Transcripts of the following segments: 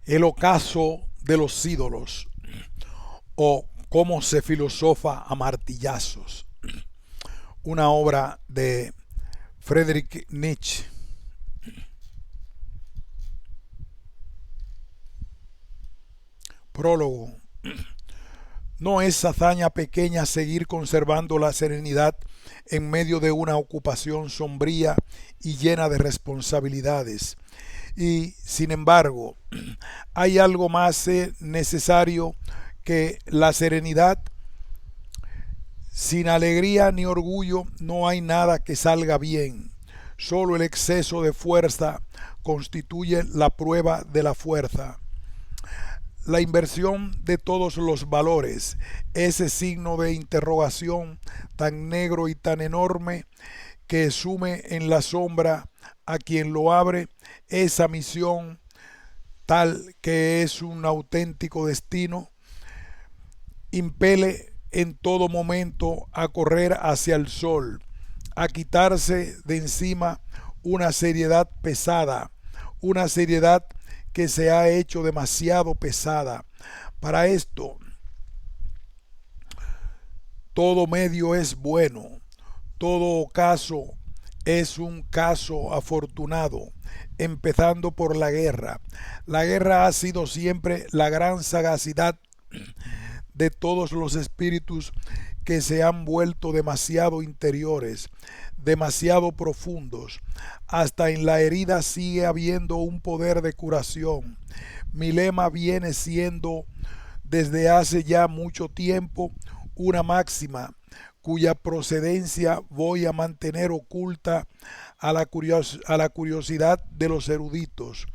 El ocaso de los ídolos o cómo se filosofa a martillazos. Una obra de Friedrich Nietzsche. Prólogo. No es hazaña pequeña seguir conservando la serenidad en medio de una ocupación sombría y llena de responsabilidades. Y, sin embargo, hay algo más necesario que la serenidad. Sin alegría ni orgullo no hay nada que salga bien. Solo el exceso de fuerza constituye la prueba de la fuerza. La inversión de todos los valores, ese signo de interrogación tan negro y tan enorme que sume en la sombra a quien lo abre, esa misión tal que es un auténtico destino, impele en todo momento a correr hacia el sol, a quitarse de encima una seriedad pesada, una seriedad que se ha hecho demasiado pesada. Para esto, todo medio es bueno, todo caso es un caso afortunado, empezando por la guerra. La guerra ha sido siempre la gran sagacidad de todos los espíritus que se han vuelto demasiado interiores, demasiado profundos. Hasta en la herida sigue habiendo un poder de curación. Mi lema viene siendo desde hace ya mucho tiempo una máxima cuya procedencia voy a mantener oculta a la curiosidad de los eruditos.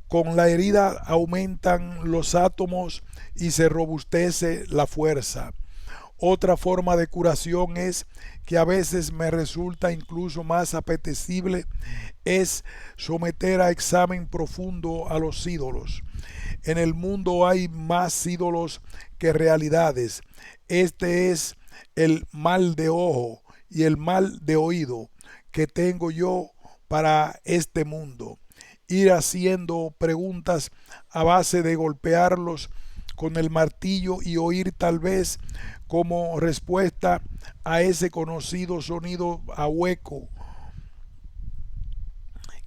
Con la herida aumentan los átomos y se robustece la fuerza. Otra forma de curación es que a veces me resulta incluso más apetecible es someter a examen profundo a los ídolos. En el mundo hay más ídolos que realidades. Este es el mal de ojo y el mal de oído que tengo yo para este mundo. Ir haciendo preguntas a base de golpearlos con el martillo y oír tal vez como respuesta a ese conocido sonido a hueco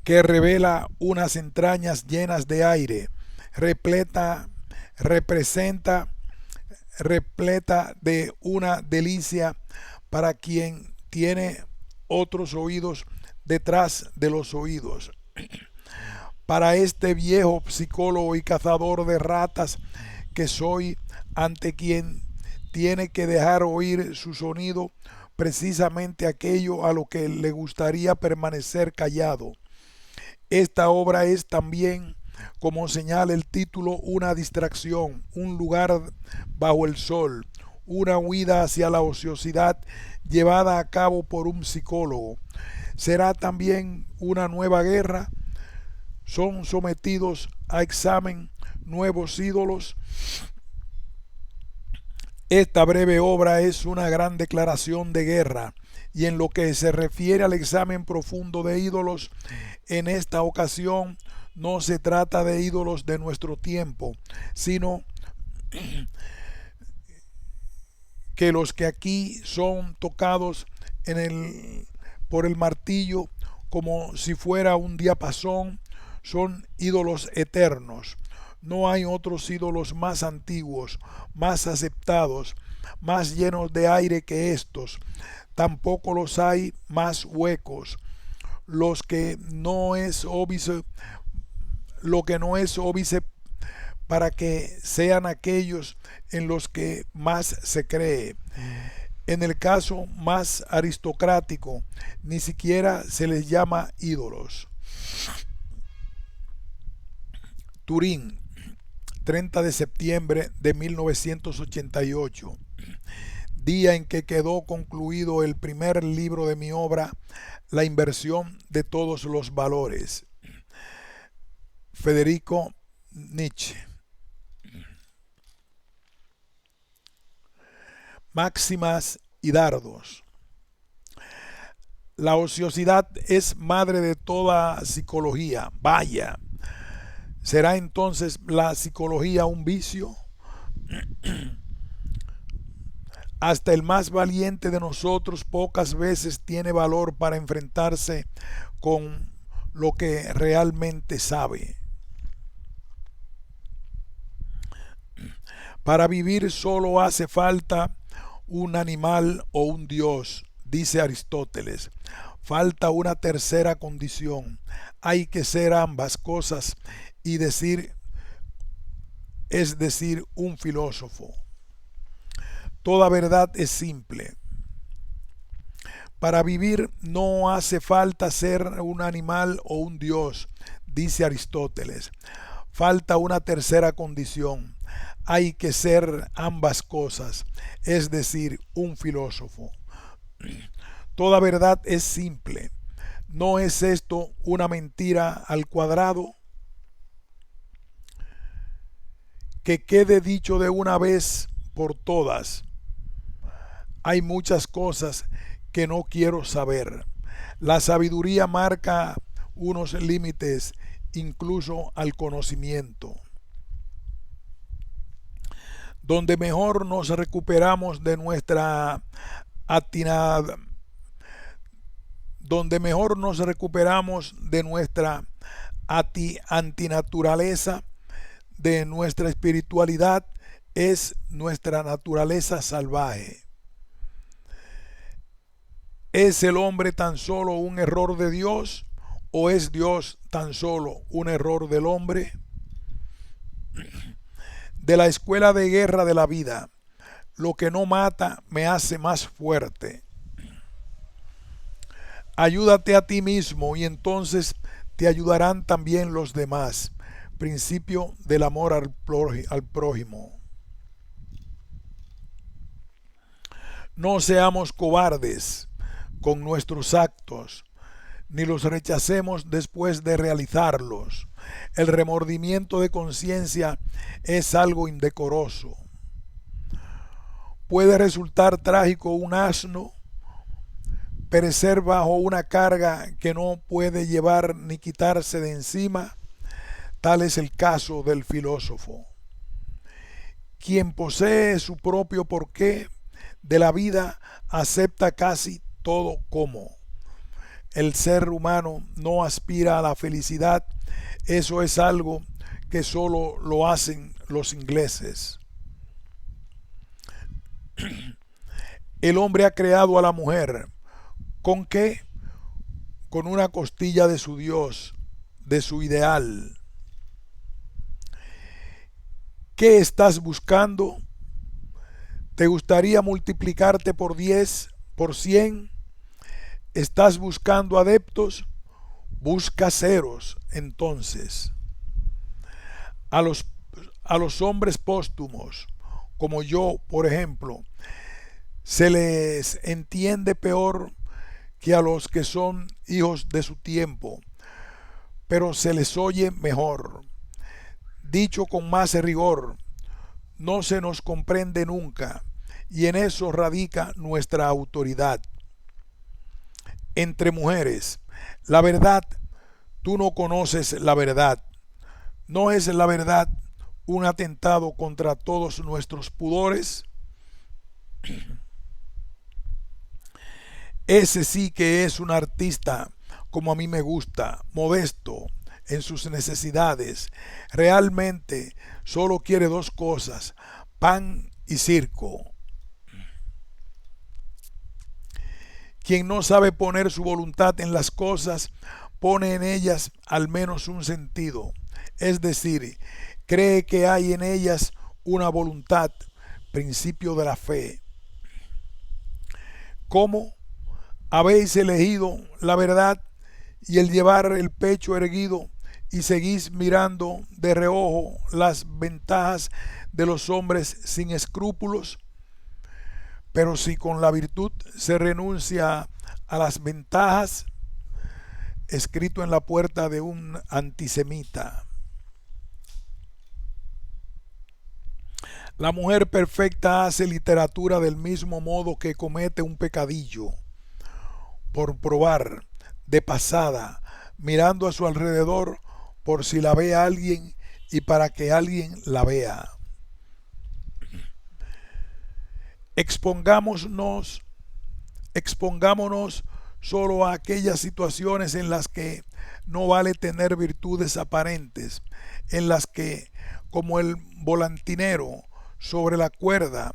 que revela unas entrañas llenas de aire, repleta, representa, repleta de una delicia para quien tiene otros oídos detrás de los oídos. Para este viejo psicólogo y cazador de ratas que soy, ante quien tiene que dejar oír su sonido precisamente aquello a lo que le gustaría permanecer callado. Esta obra es también, como señala el título, una distracción, un lugar bajo el sol, una huida hacia la ociosidad llevada a cabo por un psicólogo. Será también una nueva guerra. Son sometidos a examen nuevos ídolos. Esta breve obra es una gran declaración de guerra y en lo que se refiere al examen profundo de ídolos, en esta ocasión no se trata de ídolos de nuestro tiempo, sino que los que aquí son tocados por el martillo como si fuera un diapasón son ídolos eternos. No hay otros ídolos más antiguos, más aceptados, más llenos de aire que estos. Tampoco los hay más huecos. Los que no es óbice, lo que no es óbice para que sean aquellos en los que más se cree. En el caso más aristocrático, ni siquiera se les llama ídolos. Turín, 30 de septiembre de 1988, día en que quedó concluido el primer libro de mi obra, La inversión de todos los valores. Federico Nietzsche. Máximas y dardos. La ociosidad es madre de toda psicología. Vaya, ¿Será entonces la psicología un vicio? Hasta el más valiente de nosotros pocas veces tiene valor para enfrentarse con lo que realmente sabe. Para vivir solo hace falta un animal o un dios, dice Aristóteles. Falta una tercera condición. Hay que ser ambas cosas y decir, es decir, un filósofo. Toda verdad es simple. Para vivir no hace falta ser un animal o un dios, dice Aristóteles. Falta una tercera condición. Hay que ser ambas cosas, es decir, un filósofo. Toda verdad es simple. ¿No es esto una mentira al cuadrado? Que quede dicho de una vez por todas. Hay muchas cosas que no quiero saber. La sabiduría marca unos límites incluso al conocimiento. Donde mejor nos recuperamos de nuestra atinada, donde mejor nos recuperamos de nuestra antinaturaleza, de nuestra espiritualidad, es nuestra naturaleza salvaje. ¿Es el hombre tan solo un error de Dios o es Dios tan solo un error del hombre? De la escuela de guerra de la vida, lo que no mata me hace más fuerte. Ayúdate a ti mismo y entonces te ayudarán también los demás. Principio del amor al prójimo. No seamos cobardes con nuestros actos, ni los rechacemos después de realizarlos. El remordimiento de conciencia es algo indecoroso. Puede resultar trágico un asno perecer bajo una carga que no puede llevar ni quitarse de encima. Tal es el caso del filósofo. Quien posee su propio porqué de la vida acepta casi todo como. El ser humano no aspira a la felicidad. Eso es algo que solo lo hacen los ingleses. El hombre ha creado a la mujer. ¿Con qué? Con una costilla de su Dios, de su ideal. ¿Qué estás buscando? ¿Te gustaría multiplicarte por 10, por 100? ¿Estás buscando adeptos? Busca ceros, entonces. A los hombres póstumos, como yo, por ejemplo, se les entiende peor que a los que son hijos de su tiempo, pero se les oye mejor. Dicho con más rigor, no se nos comprende nunca, y en eso radica nuestra autoridad. Entre mujeres, la verdad, tú no conoces la verdad. ¿No es la verdad un atentado contra todos nuestros pudores? Ese sí que es un artista como a mí me gusta, modesto en sus necesidades. Realmente solo quiere dos cosas, pan y circo. Quien no sabe poner su voluntad en las cosas, pone en ellas al menos un sentido. Es decir, cree que hay en ellas una voluntad, principio de la fe. ¿Cómo? Habéis elegido la verdad y el llevar el pecho erguido y seguís mirando de reojo las ventajas de los hombres sin escrúpulos. Pero si con la virtud se renuncia a las ventajas, escrito en la puerta de un antisemita. La mujer perfecta hace literatura del mismo modo que comete un pecadillo. Por probar, de pasada, mirando a su alrededor, por si la ve alguien y para que alguien la vea. Expongámonos solo a aquellas situaciones en las que no vale tener virtudes aparentes, en las que, como el volantinero sobre la cuerda,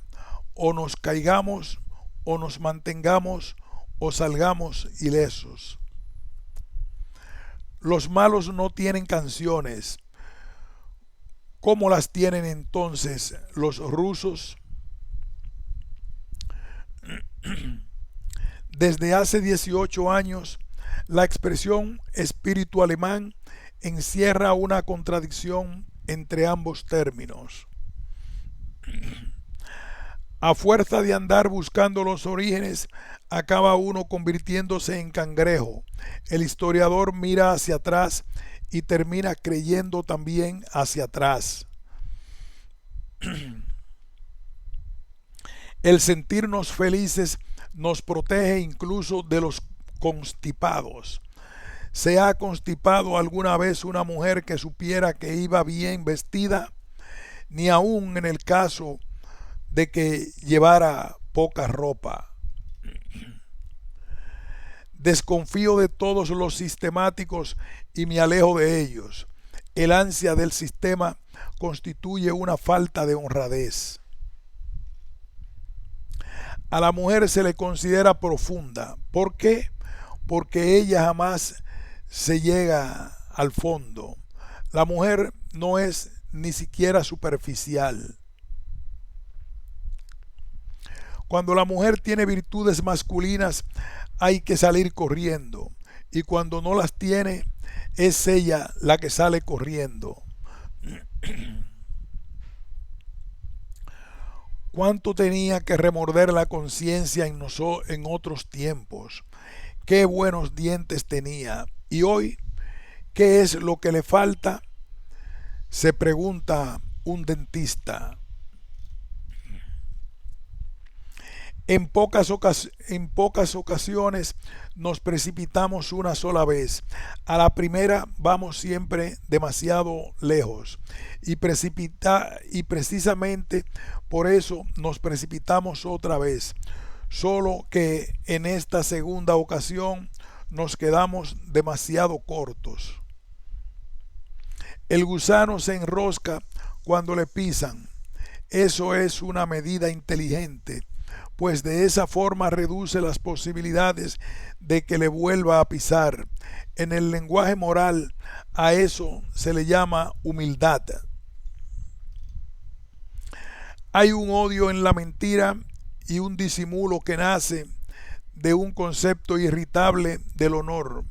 o nos caigamos o nos mantengamos o salgamos ilesos. Los malos no tienen canciones. ¿Cómo las tienen entonces los rusos? Desde hace 18 años, la expresión espíritu alemán encierra una contradicción entre ambos términos. A fuerza de andar buscando los orígenes, acaba uno convirtiéndose en cangrejo. El historiador mira hacia atrás y termina creyendo también hacia atrás. El sentirnos felices nos protege incluso de los constipados. ¿Se ha constipado alguna vez una mujer que supiera que iba bien vestida? Ni aun en el caso de que llevara poca ropa. Desconfío de todos los sistemáticos y me alejo de ellos. El ansia del sistema constituye una falta de honradez. A la mujer se le considera profunda. ¿Por qué? Porque ella jamás se llega al fondo. La mujer no es ni siquiera superficial. Cuando la mujer tiene virtudes masculinas, hay que salir corriendo. Y cuando no las tiene, es ella la que sale corriendo. ¿Cuánto tenía que remorder la conciencia en otros tiempos? Qué buenos dientes tenía. Y hoy, ¿qué es lo que le falta? Se pregunta un dentista. En pocas ocasiones nos precipitamos una sola vez. A la primera vamos siempre demasiado lejos. Y precisamente por eso nos precipitamos otra vez. Solo que en esta segunda ocasión nos quedamos demasiado cortos. El gusano se enrosca cuando le pisan. Eso es una medida inteligente, pues de esa forma reduce las posibilidades de que le vuelva a pisar. En el lenguaje moral a eso se le llama humildad. Hay un odio en la mentira y un disimulo que nace de un concepto irritable del honor,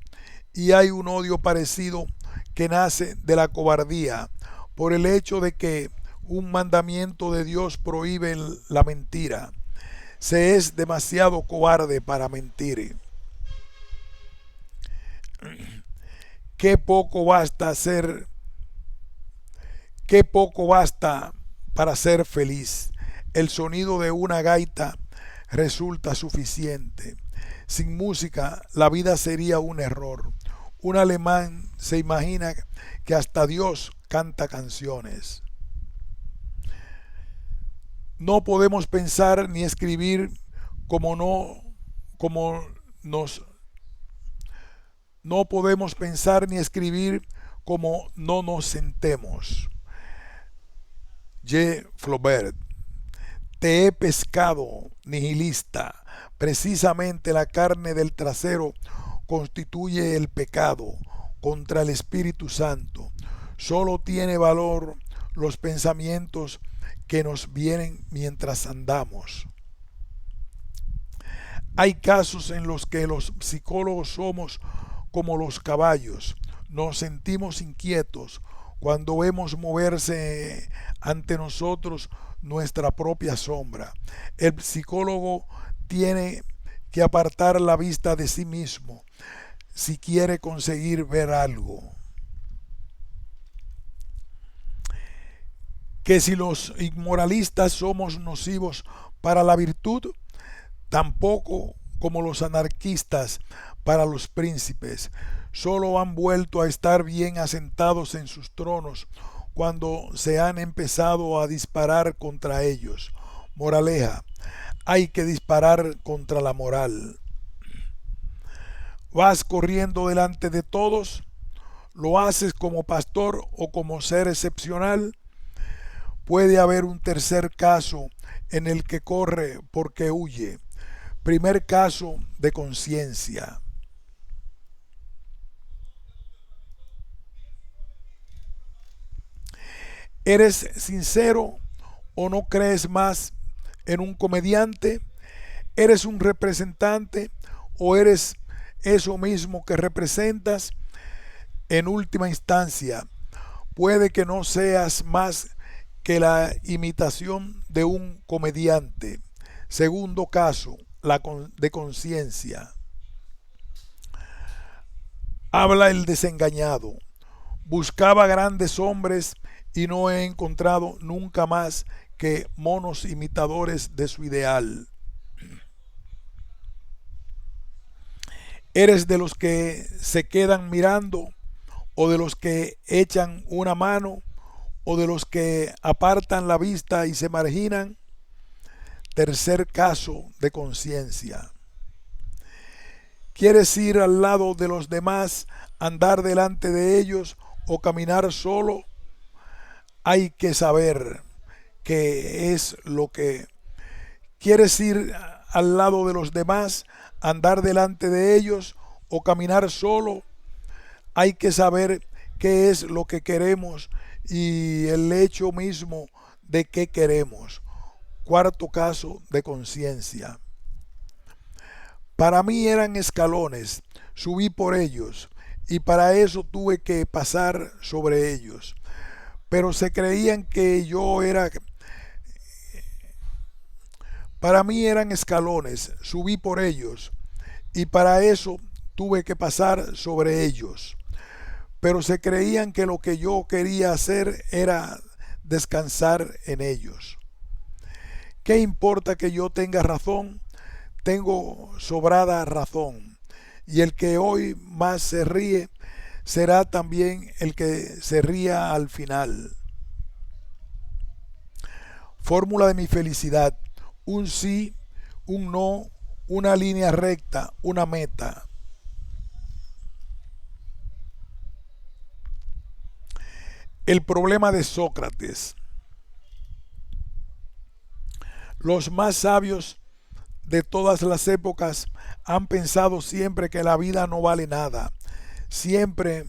y hay un odio parecido que nace de la cobardía, por el hecho de que un mandamiento de Dios prohíbe la mentira. Se es demasiado cobarde para mentir. Qué poco basta para ser feliz. El sonido de una gaita resulta suficiente. Sin música, la vida sería un error. Un alemán se imagina que hasta Dios canta canciones. No podemos pensar ni escribir no podemos pensar ni escribir como no nos sentemos. G. Flaubert. Te he pescado, nihilista. Precisamente la carne del trasero constituye el pecado contra el Espíritu Santo. Solo tiene valor los pensamientos que nos vienen mientras andamos. Hay casos en los que los psicólogos somos como los caballos. Nos sentimos inquietos cuando vemos moverse ante nosotros nuestra propia sombra. El psicólogo tiene que apartar la vista de sí mismo si quiere conseguir ver algo. Que si los inmoralistas somos nocivos para la virtud, tampoco como los anarquistas para los príncipes. solo han vuelto a estar bien asentados en sus tronos cuando se han empezado a disparar contra ellos. Moraleja: hay que disparar contra la moral. ¿Vas corriendo delante de todos? ¿Lo haces como pastor o como ser excepcional? Puede haber un tercer caso en el que corre porque huye. Primer caso, de conciencia. ¿Eres sincero o no crees más en un comediante? ¿Eres un representante o eres eso mismo que representas? En última instancia, puede que no seas más que la imitación de un comediante. Segundo caso, de conciencia. Habla el desengañado. Buscaba grandes hombres y no he encontrado nunca más que monos imitadores de su ideal. ¿Eres de los que se quedan mirando o de los que echan una mano o de los que apartan la vista y se marginan? Tercer caso, de conciencia. ¿Quieres ir al lado de los demás, andar delante de ellos o caminar solo? Hay que saber qué es lo que quieres ir al lado de los demás, andar delante de ellos o caminar solo. Hay que saber qué es lo que queremos y el hecho mismo de qué queremos. Cuarto caso, de conciencia. Para mí eran escalones, subí por ellos y para eso tuve que pasar sobre ellos. Pero se creían que yo era... Para mí eran escalones, subí por ellos y para eso tuve que pasar sobre ellos. Pero se creían que lo que yo quería hacer era descansar en ellos. ¿Qué importa que yo tenga razón? Tengo sobrada razón. Y el que hoy más se ríe será también el que se ría al final. Fórmula de mi felicidad: un sí, un no, una línea recta, una meta. El problema de Sócrates. Los más sabios de todas las épocas han pensado siempre que la vida no vale nada. Siempre,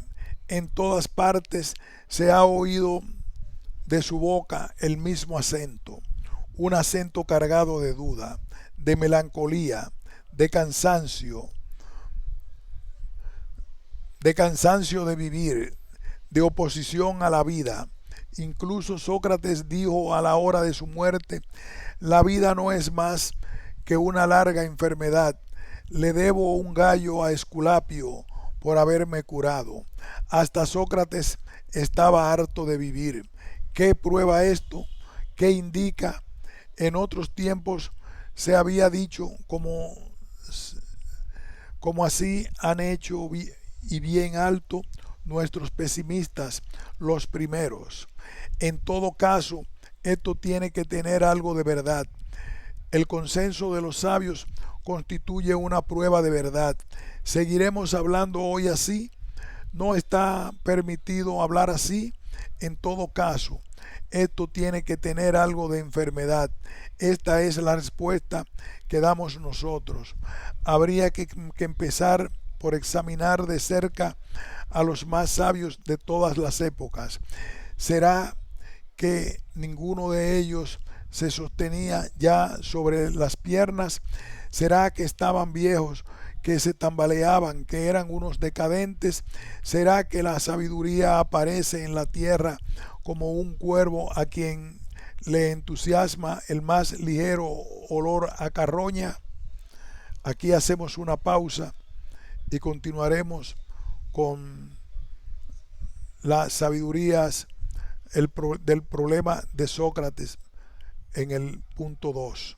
en todas partes, se ha oído de su boca el mismo acento, un acento cargado de duda, de melancolía, de cansancio de vivir, de oposición a la vida. Incluso Sócrates dijo a la hora de su muerte: la vida no es más que una larga enfermedad. Le debo un gallo a Esculapio por haberme curado. Hasta Sócrates estaba harto de vivir. ¿Qué prueba esto? ¿Qué indica? En otros tiempos se había dicho como así han hecho y bien alto nuestros pesimistas, los primeros. En todo caso, esto tiene que tener algo de verdad. El consenso de los sabios constituye una prueba de verdad. ¿Seguiremos hablando hoy así? ¿No está permitido hablar así? En todo caso, esto tiene que tener algo de enfermedad. Esta es la respuesta que damos nosotros. Habría que empezar por examinar de cerca a los más sabios de todas las épocas. ¿Será que ninguno de ellos se sostenía ya sobre las piernas? ¿Será que estaban viejos, que se tambaleaban, que eran unos decadentes? ¿Será que la sabiduría aparece en la tierra como un cuervo a quien le entusiasma el más ligero olor a carroña? Aquí hacemos una pausa y continuaremos con las sabidurías del problema de Sócrates en el punto 2.